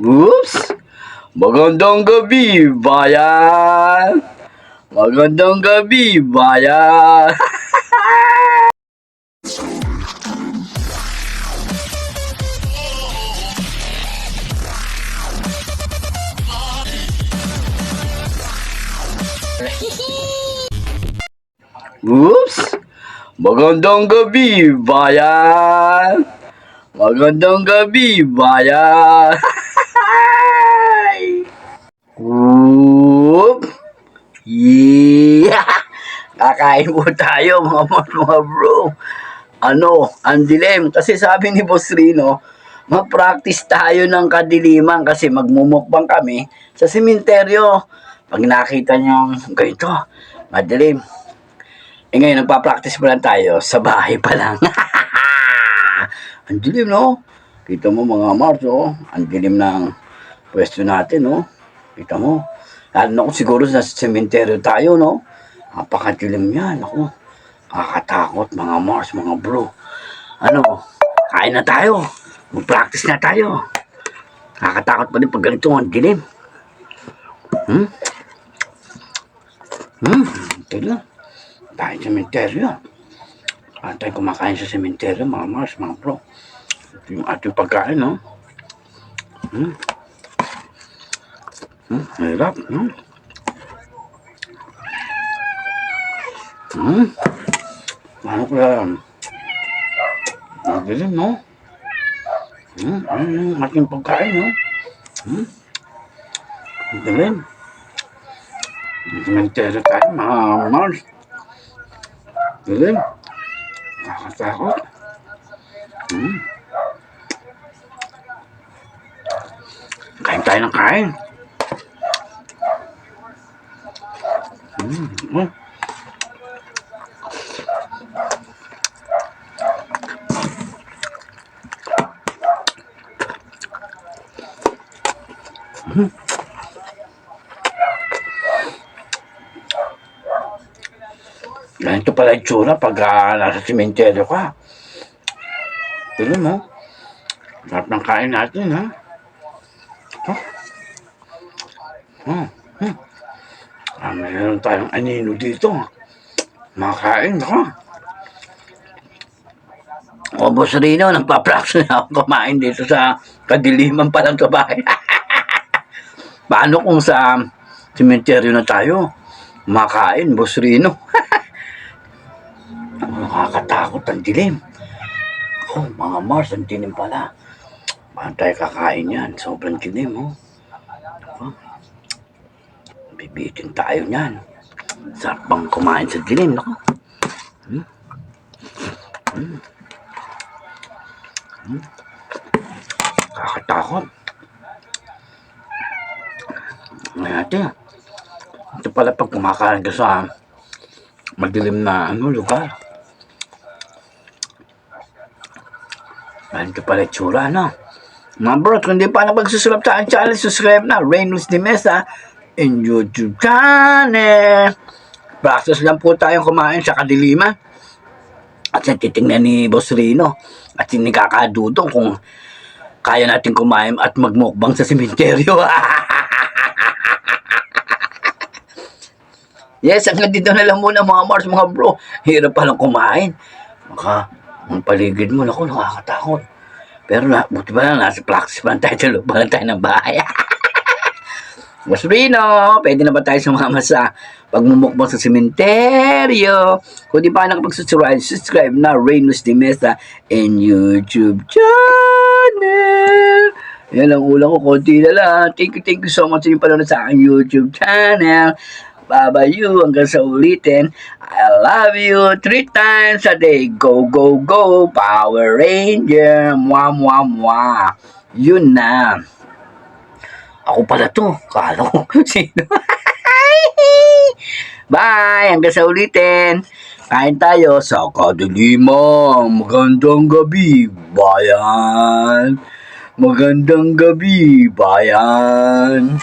Oops! Magandang gabi, bayan! Magandang gabi, bayan! Oops! Magandang gabi, bayan! Magandang gabi, bayan! Whoop! Yeah! Kakain po tayo mga bro. Ang dilim. Kasi sabi ni Boss Rino, ma-practice tayo ng kadiliman kasi magmumukbang kami sa sementeryo. Pag nakita niyo ganito, madilim. Ngayon, nagpa-practice pa lang tayo sa bahay pa lang. Ang dilim, no? Kita mo mga Mars, oh. Ang dilim ng pwesto natin, no? Kita mo. Lalo na kung siguro sa sementeryo tayo, no? Napakadilim yan, ako. Kakatakot, mga Mars, mga bro. Kain na tayo. Mag-practice na tayo. Kakatakot pa din pag ganito ang dilim. Ito lang. Tayo sa sementeryo. Paano tayo kumakain sa sementeryo, mga Mars, mga bro? Ito yung ating pagkain, no? Hirap, no? Paano kaya? Madilim, no? Yung ating pagkain, no? Madilim. Sementeryo tayo, mga Mars. Madilim. Nakakatakot. Kain tayo ng kain. Ganito pala yung tsura pag nasa sementeryo ka. Tignan mo. Sarap ng kain natin, ha? Mayroon tayong anino dito. Makain, ha? Boss Rino, nagpa-practice na ako kumain dito sa kadiliman pa lang sa bahay. Paano kung sa sementeryo na tayo? Makain, Boss Rino. Nakakatakot ang dilim. Mga Mars, ang dilim pala. Paano tayo kakain yan? Sobrang dilim, oh. Bibitin tayo niyan. Sarap bang kumain sa dilim, no? Kakatakot. Ngayon, ito pala pag kumakain ka sa madilim na lugar. Ito pala tsura, no? Mga bro, kung di pa nakapagsusulap sa aking channel, subscribe na. Reynolds de Mesa in YouTube channel. Practice lang po tayong kumain sa kadiliman. At titingnan ni Boss Rino. At hindi kakadudong kung kaya natin kumain at magmukbang sa sementeryo. Yes, hanggang dito na lang muna mga Mars, mga bro. Hirap palang kumain. Ang paligid mo, naku, nakakatakot. Pero buti ba lang, nasa practice pa lang tayo, tulog pa lang tayo ng bahay. Boss Rino, pwede na ba tayo sumama sa pagmumukbang sa sementeryo? Kung di pa nakapag-subscribe na Reynolds de Mesa in YouTube channel. Yan ang ulang ko, konti na lang. Thank you so much sa inyong panonood sa aking YouTube channel. Bye-bye you, hanggang sa ulitin. I love you 3 times a day. Go, go, go, Power Ranger. Mwah, mwah, mwah. Yun na. Ako pala to. Kala ko sino. Bye, hanggang sa ulitin. Kain tayo sa kadiliman. Magandang gabi, bayan. Magandang gabi, bayan.